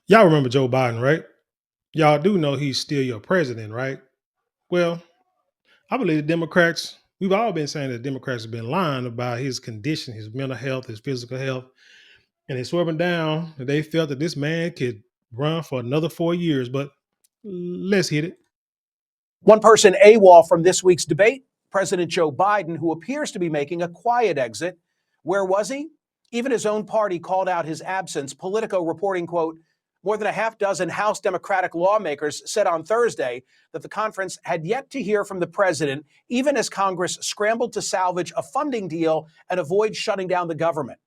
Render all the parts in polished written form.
Y'all remember Joe Biden, right? Y'all do know he's still your president, right? Well, I believe the Democrats, we've all been saying that Democrats have been lying about his condition, his mental health, his physical health, and they swerving down. And they felt that this man could run for another 4 years, but let's hit it. One person AWOL from this week's debate, President Joe Biden, who appears to be making a quiet exit. Where was he? Even his own party called out his absence. Politico reporting, quote, more than a half dozen House Democratic lawmakers said on Thursday that the conference had yet to hear from the president, even as Congress scrambled to salvage a funding deal and avoid shutting down the government.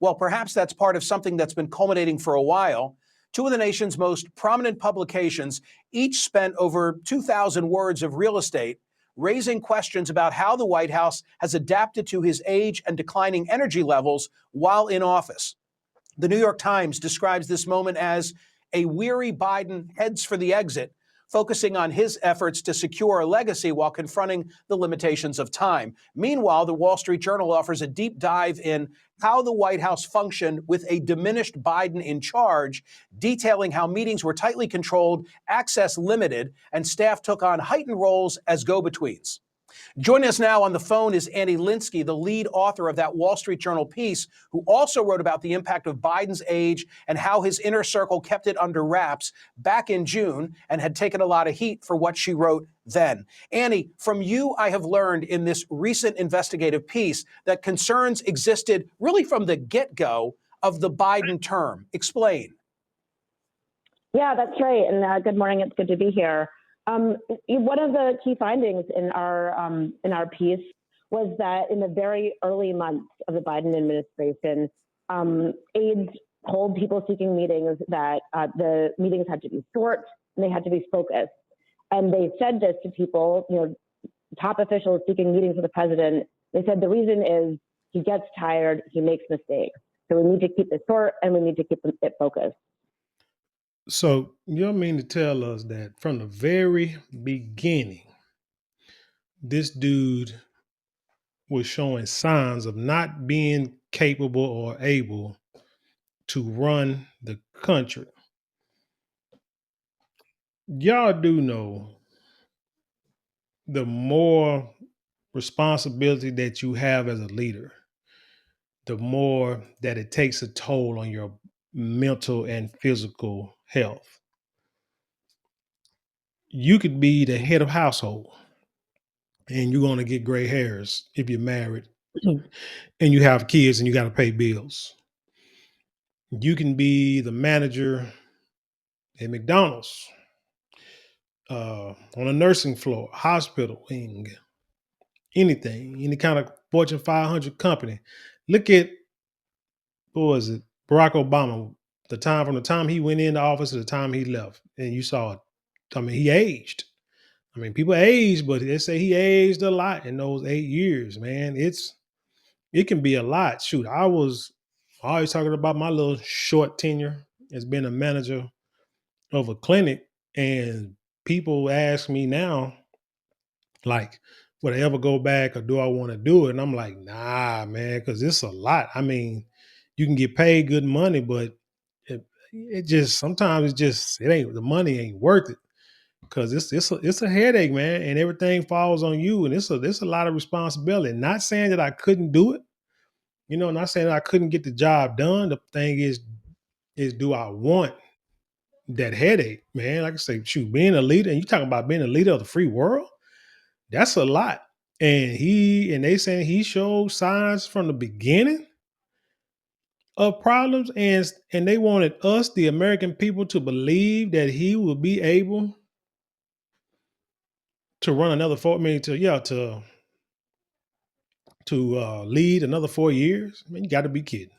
Well, perhaps that's part of something that's been culminating for a while. Two of the nation's most prominent publications each spent over 2,000 words of real estate raising questions about how the White House has adapted to his age and declining energy levels while in office. The New York Times describes this moment as a weary Biden heads for the exit, focusing on his efforts to secure a legacy while confronting the limitations of time. Meanwhile, the Wall Street Journal offers a deep dive in how the White House functioned with a diminished Biden in charge, detailing how meetings were tightly controlled, access limited, and staff took on heightened roles as go-betweens. Joining us now on the phone is Annie Linsky, the lead author of that Wall Street Journal piece, who also wrote about the impact of Biden's age and how his inner circle kept it under wraps back in June and had taken a lot of heat for what she wrote then. Annie, from you, I have learned in this recent investigative piece that concerns existed really from the get-go of the Biden term. Explain. Yeah, that's right. And good morning. It's good to be here. One of the key findings in our piece was that in the very early months of the Biden administration, aides told people seeking meetings that the meetings had to be short and they had to be focused. And they said this to people, top officials seeking meetings with the president. They said the reason is he gets tired, he makes mistakes. So we need to keep it short and we need to keep it focused. So you don't mean to tell us that from the very beginning, this dude was showing signs of not being capable or able to run the country. Y'all do know the more responsibility that you have as a leader, the more that it takes a toll on your mental and physical health. You could be the head of household and you're going to get gray hairs if you're married and you have kids and you got to pay bills. You can be the manager at McDonald's, on a nursing floor, hospital wing, anything, any kind of Fortune 500 company. Look at, what was it, Barack Obama, from the time he went into office to the time he left, and you saw it. I mean, he aged. I mean, people age, but they say he aged a lot in those 8 years, man. It can be a lot. Shoot, I was always talking about my little short tenure as being a manager of a clinic, and people ask me now, like, would I ever go back or do I want to do it? And I'm like, nah, man, because it's a lot. I mean, you can get paid good money, but it just sometimes it ain't, the money ain't worth it because it's a headache, man, and everything falls on you, and it's a lot of responsibility. Not saying that I couldn't do it, not saying that I couldn't get the job done. The thing is do I want that headache, man? Like I say, shoot, being a leader, and you talking about being a leader of the free world, that's a lot. And they saying he showed signs from the beginning of problems, and they wanted us, the American people, to believe that he would be able to run another 4 million to lead another 4 years. I mean, you got to be kidding.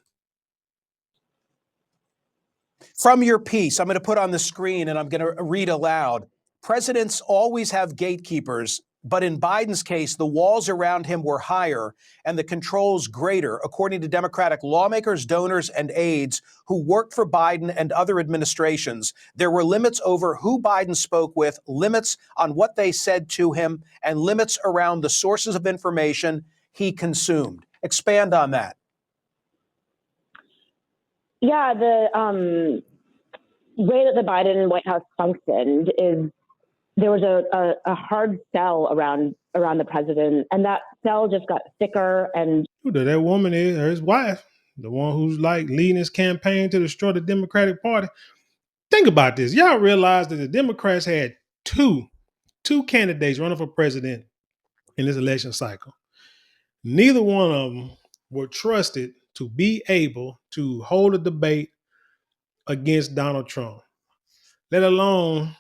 From your piece, I'm going to put on the screen and I'm going to read aloud. Presidents always have gatekeepers, but in Biden's case, the walls around him were higher and the controls greater, according to Democratic lawmakers, donors, and aides who worked for Biden and other administrations. There were limits over who Biden spoke with, limits on what they said to him, and limits around the sources of information he consumed. Expand on that. Yeah, way that the Biden White House functioned is there was a hard sell around the president, and that sell just got thicker. And Who that woman is, or his wife, the one who's like leading his campaign to destroy the Democratic Party. Think about this. Y'all realize that the Democrats had two candidates running for president in this election cycle. Neither one of them were trusted to be able to hold a debate against Donald Trump, let alone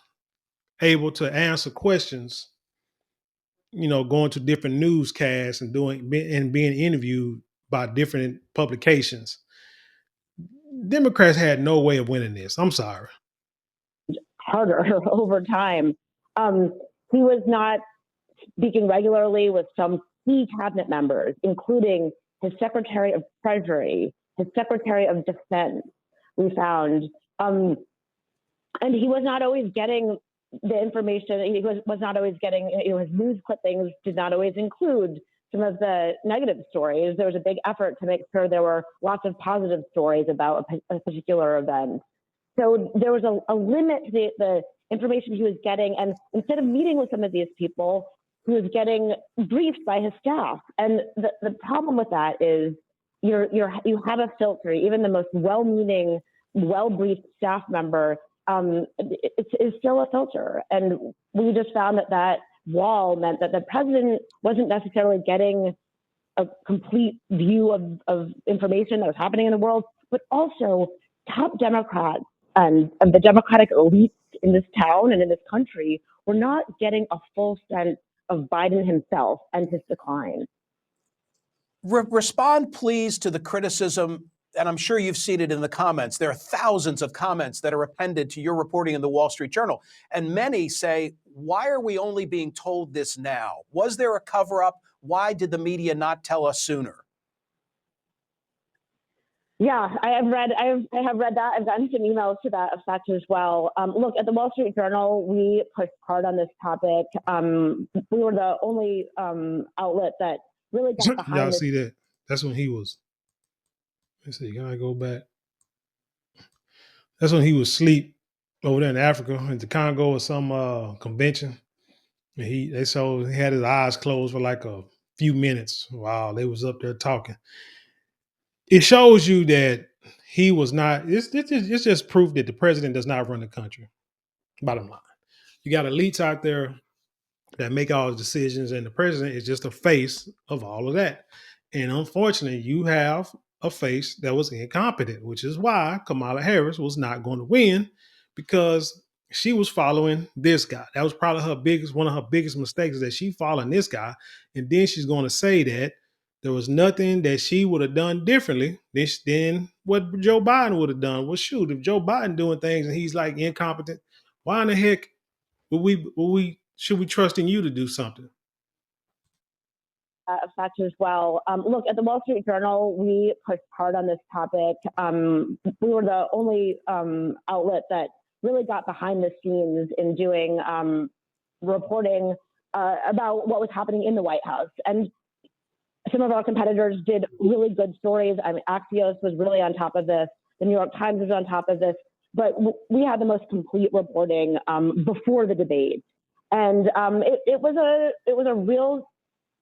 able to answer questions, going to different newscasts and being interviewed by different publications. Democrats had no way of winning this. I'm sorry. harder over time. He was not speaking regularly with some key cabinet members, including his Secretary of Treasury, his Secretary of Defense, we found. And he was not always getting the information. He was not always getting, his news clippings did not always include some of the negative stories. There was a big effort to make sure there were lots of positive stories about a particular event. So there was a limit to the information he was getting. And instead of meeting with some of these people, he was getting briefed by his staff. And the problem with that is you have a filter. Even the most well-meaning, well-briefed staff member is still a filter. And we just found that wall meant that the president wasn't necessarily getting a complete view of information that was happening in the world, but also top Democrats and the Democratic elites in this town and in this country were not getting a full sense of Biden himself and his decline. Respond, please, to the criticism, and I'm sure you've seen it in the comments. There are thousands of comments that are appended to your reporting in the Wall Street Journal. And many say, why are we only being told this now? Was there a cover-up? Why did the media not tell us sooner? Yeah, I have read that. I've gotten some emails to that effect as well. Look, at the Wall Street Journal, we pushed hard on this topic. We were the only outlet that really got behind Y'all this. see that? That's when he was. Let's see. Can I go back? That's when he was asleep over there in Africa, in the Congo, or some convention. And he had his eyes closed for like a few minutes while they was up there talking. It shows you that he was not. It's just proof that the president does not run the country. Bottom line, you got elites out there that make all the decisions, and the president is just a face of all of that. And unfortunately, you have a face that was incompetent, which is why Kamala Harris was not going to win, because she was following this guy. That was probably one of her biggest mistakes, is that she following this guy. And then she's going to say that there was nothing that she would have done differently than what Joe Biden would have done. Well, shoot, if Joe Biden doing things and he's like incompetent, why in the heck should we trust in you to do something? Effect as well. Look, at the Wall Street Journal, we pushed hard on this topic. We were the only outlet that really got behind the scenes in doing reporting about what was happening in the White House. And some of our competitors did really good stories. I mean, Axios was really on top of this. The New York Times was on top of this. But we had the most complete reporting before the debate. And it was a real,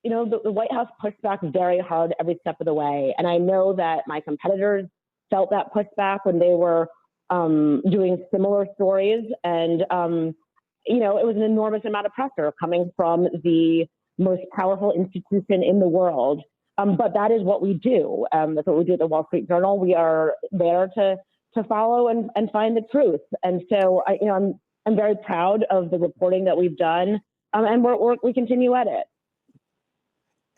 the White House pushed back very hard every step of the way. And I know that my competitors felt that pushback when they were doing similar stories. And, it was an enormous amount of pressure coming from the most powerful institution in the world. But that is what we do. That's what we do at the Wall Street Journal. We are there to follow and find the truth. And so, I'm very proud of the reporting that we've done, and we continue at it.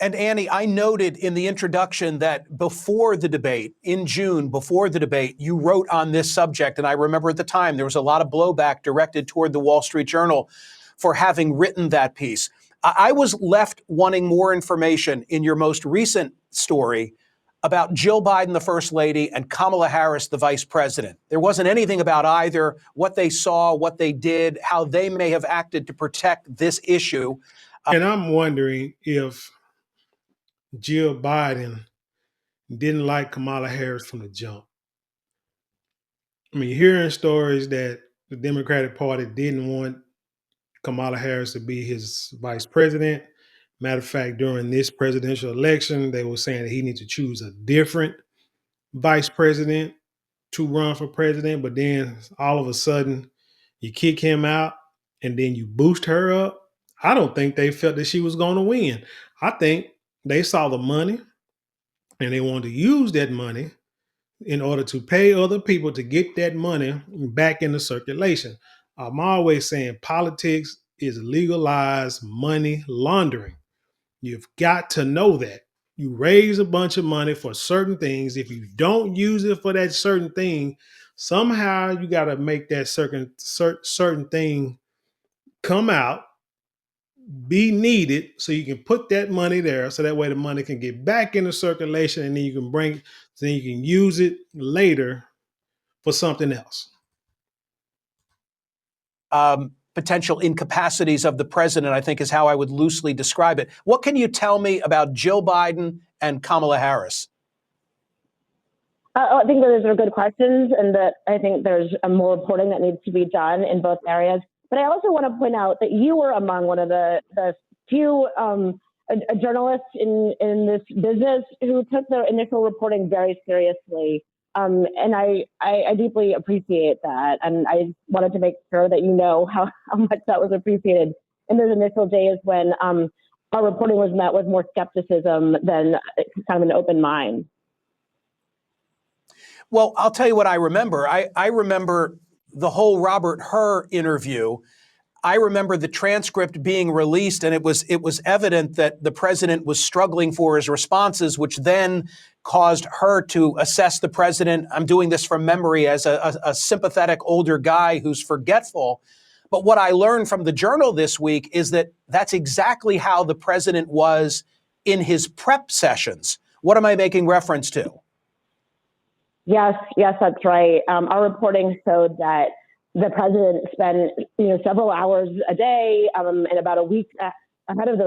And Annie, I noted in the introduction that before the debate, in June, before the debate, you wrote on this subject. And I remember at the time there was a lot of blowback directed toward the Wall Street Journal for having written that piece. I was left wanting more information in your most recent story about Jill Biden, the First Lady, and Kamala Harris, the Vice President. There wasn't anything about either, what they saw, what they did, how they may have acted to protect this issue. And I'm wondering if Jill Biden didn't like Kamala Harris from the jump. I mean, hearing stories that the Democratic Party didn't want Kamala Harris to be his vice president. Matter of fact, during this presidential election, they were saying that he needs to choose a different vice president to run for president. But then all of a sudden, you kick him out and then you boost her up. I don't think they felt that she was going to win. I think they saw the money and they wanted to use that money in order to pay other people to get that money back into circulation. I'm always saying politics is legalized money laundering. You've got to know that. You raise a bunch of money for certain things. If you don't use it for that certain thing, somehow you got to make that certain thing come out, be needed, so you can put that money there, so that way the money can get back into circulation, and then you can use it later for something else. Potential incapacities of the president, I think, is how I would loosely describe it. What can you tell me about Joe Biden and Kamala Harris? I think those are good questions, and that I think there's more reporting that needs to be done in both areas. But I also want to point out that you were among one of the few journalists in this business who took their initial reporting very seriously. And I deeply appreciate that. And I wanted to make sure that you know how much that was appreciated in those initial days when our reporting was met with more skepticism than kind of an open mind. Well, I'll tell you what I remember. I remember the whole Robert Hur interview. I remember the transcript being released, and it was evident that the president was struggling for his responses, which then caused her to assess the president. I'm doing this from memory as a sympathetic older guy who's forgetful. But what I learned from the Journal this week is that that's exactly how the president was in his prep sessions. What am I making reference to? Yes, that's right. Our reporting showed that the president spent, several hours a day and about a week ahead of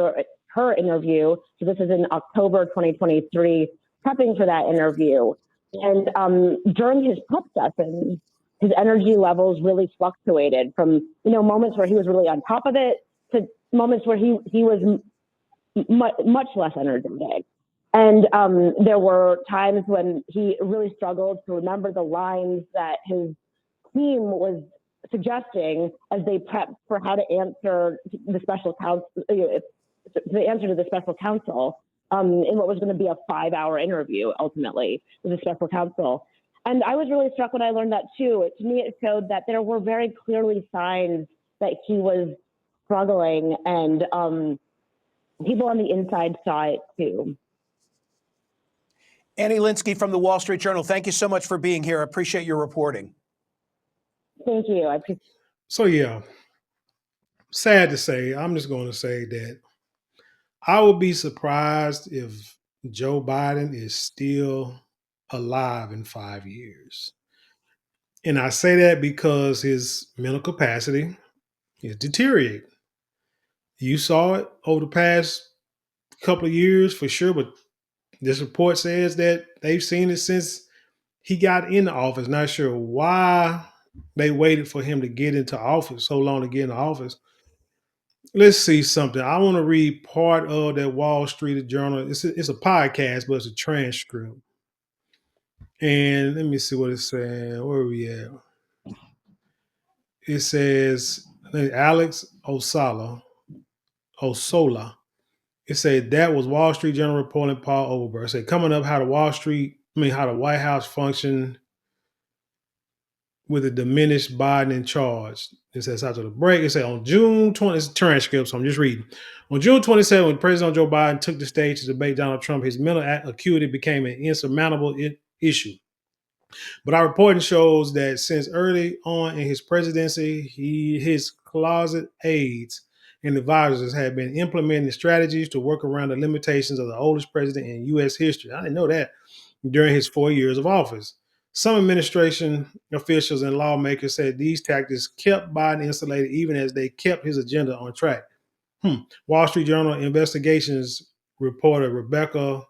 her interview. So this is in October 2023, prepping for that interview. And during his prep sessions, his energy levels really fluctuated from, moments where he was really on top of it to moments where he was much less energetic. And there were times when he really struggled to remember the lines that his team was suggesting as they prepped for how to answer the special counsel, the answer to the special counsel in what was going to be a 5-hour interview ultimately with the special counsel. And I was really struck when I learned that too. To me, it showed that there were very clearly signs that he was struggling, and people on the inside saw it too. Annie Linsky from the Wall Street Journal, thank you so much for being here. I appreciate your reporting. Thank you. I appreciate. So yeah, sad to say, I'm just going to say that I would be surprised if Joe Biden is still alive in 5 years. And I say that because his mental capacity is deteriorating. You saw it over the past couple of years for sure, but this report says that they've seen it since he got into office. Not sure why they waited for him to get into office, so long to get into office. Let's see something. I want to read part of that Wall Street Journal. It's a podcast, but it's a transcript. And let me see what it's saying. Where are we at? It says Alex Osola. It said that was Wall Street Journal reporting Paul Overberg. It said coming up how the White House functioned with a diminished Biden in charge. It says after the break, it said on June 20, it's a transcript, so I'm just reading. On June 27, when President Joe Biden took the stage to debate Donald Trump, his mental acuity became an insurmountable issue. But our reporting shows that since early on in his presidency, his closet aides and advisors have been implementing strategies to work around the limitations of the oldest president in U.S. history. I didn't know that during his 4 years of office. Some administration officials and lawmakers said these tactics kept Biden insulated even as they kept his agenda on track. Wall Street Journal investigations reporter Rebecca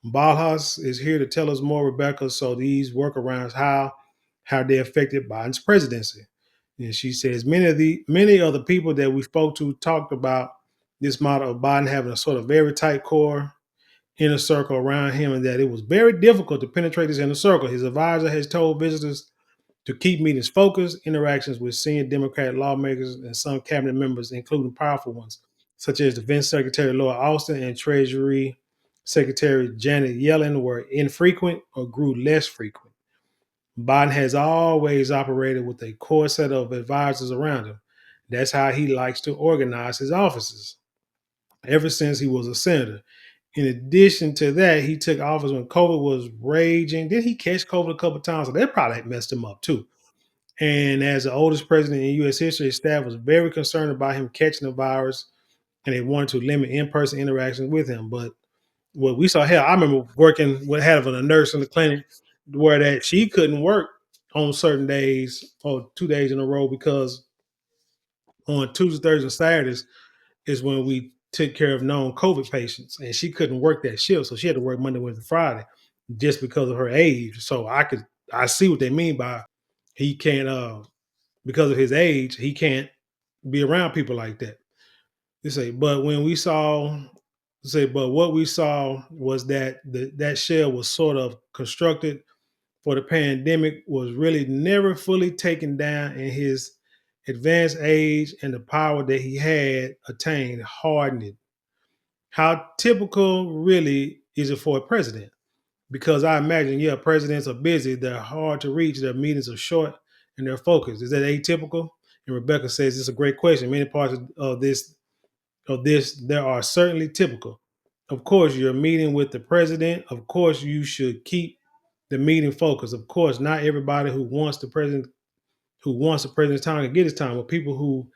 Balhas is here to tell us more, Rebecca. So these workarounds, how how they affected Biden's presidency. And she says many of the people that we spoke to talked about this model of Biden having a sort of very tight core inner circle around him, and that it was very difficult to penetrate this inner circle. His advisor has told visitors to keep meetings focused, interactions with senior Democratic lawmakers and some cabinet members, including powerful ones, such as Defense Secretary Lloyd Austin and Treasury Secretary Janet Yellen, were infrequent or grew less frequent. Biden has always operated with a core set of advisors around him. That's how he likes to organize his offices ever since he was a senator. In addition to that, he took office when COVID was raging. Did he catch COVID a couple of times? So that probably messed him up too. And as the oldest president in U.S. history, his staff was very concerned about him catching the virus, and they wanted to limit in-person interactions with him. But what we saw here, I remember working with having a nurse in the clinic where that she couldn't work on certain days or 2 days in a row because on Tuesdays, Thursdays, and Saturdays is when we took care of known COVID patients, and she couldn't work that shift, so she had to work Monday, Wednesday, Friday, just because of her age. So I see what they mean by he can't because of his age he can't be around people like that. They say, but when we saw say, but what we saw was that that shell was sort of constructed for the pandemic was really never fully taken down, and his advanced age and the power that he had attained hardened it. How typical really is it for a president? Because I imagine, yeah, presidents are busy, they're hard to reach, their meetings are short, and they're focused. Is that atypical? And Rebecca says it's a great question. Many parts of this there are certainly typical. Of course, you're meeting with the president. Of course, you should keep the meeting focused. Of course, not everybody who wants the president's time to get his time, but people who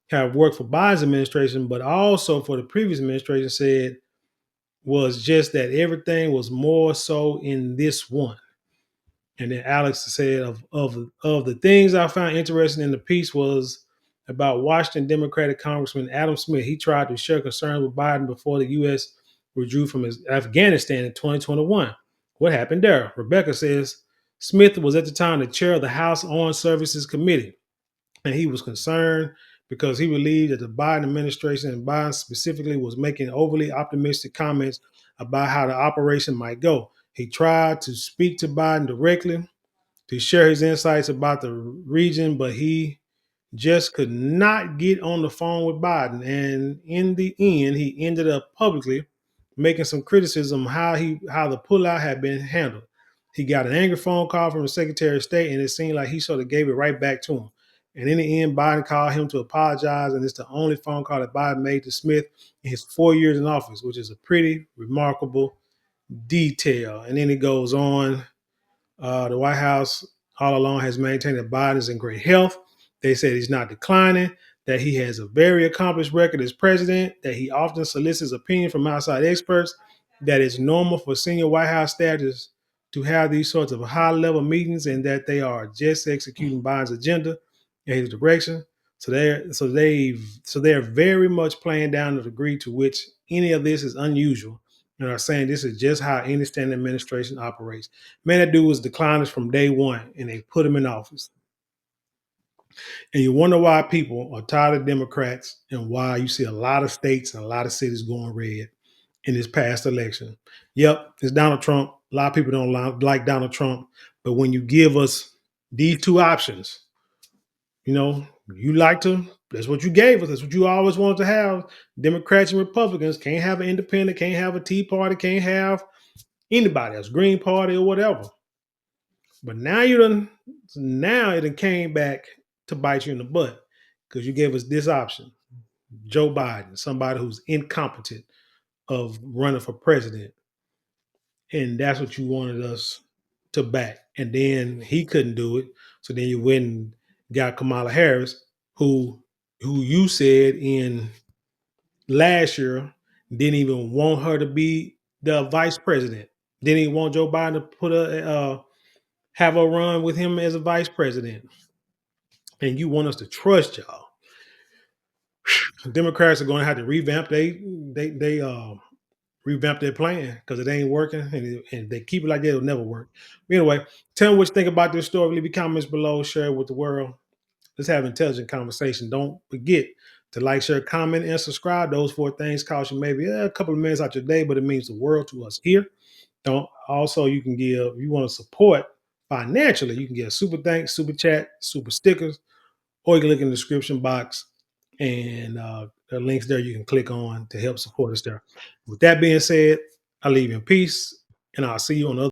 have worked for Biden's administration, but also for the previous administration, said was just that everything was more so in this one. And then Alex said of the things I found interesting in the piece was about Washington Democratic Congressman Adam Smith. He tried to share concerns with Biden before the U.S. withdrew from Afghanistan in 2021. What happened there? Rebecca says Smith was at the time the chair of the House Armed Services Committee, and he was concerned because he believed that the Biden administration and Biden specifically was making overly optimistic comments about how the operation might go. He tried to speak to Biden directly to share his insights about the region, but he just could not get on the phone with Biden. And in the end, he ended up publicly making some criticism how the pullout had been handled. He got an angry phone call from the Secretary of State, and it seemed like he sort of gave it right back to him. And in the end, Biden called him to apologize, and it's the only phone call that Biden made to Smith in his 4 years in office, which is a pretty remarkable detail. And then it goes on. The White House all along has maintained that Biden is in great health. They said he's not declining, that he has a very accomplished record as president, that he often solicits opinion from outside experts, that it's normal for senior White House staffers to have these sorts of high-level meetings, and that they are just executing Biden's agenda and his direction. So they're very much playing down the degree to which any of this is unusual, and are saying this is just how any standing administration operates. Man, that dude was declining from day one, and they put him in office. And you wonder why people are tired of Democrats and why you see a lot of states and a lot of cities going red in this past election. Yep, it's Donald Trump. A lot of people don't like Donald Trump. But when you give us these two options, that's what you gave us. That's what you always wanted to have. Democrats and Republicans can't have an independent, can't have a Tea Party, can't have anybody else, Green Party or whatever. But now it done came back to bite you in the butt because you gave us this option. Joe Biden, somebody who's incompetent of running for president. And that's what you wanted us to back. And then he couldn't do it. So then you went and got Kamala Harris, who you said in last year didn't even want her to be the vice president. Didn't even want Joe Biden to put have a run with him as a vice president. And you want us to trust y'all. Democrats are going to have to revamp revamp their plan because it ain't working, and they keep it like that, it'll never work. But anyway, tell me what you think about this story. Leave your comments below, share it with the world. Let's have intelligent conversation. Don't forget to like, share, comment, and subscribe. Those 4 things cost you maybe a couple of minutes out your day, but it means the world to us here. Don't also, you can give, if you want to support financially, you can get a super thanks, super chat, super stickers, or you can look in the description box, and there are links there you can click on to help support us there. With that being said, I leave you in peace, and I'll see you on the other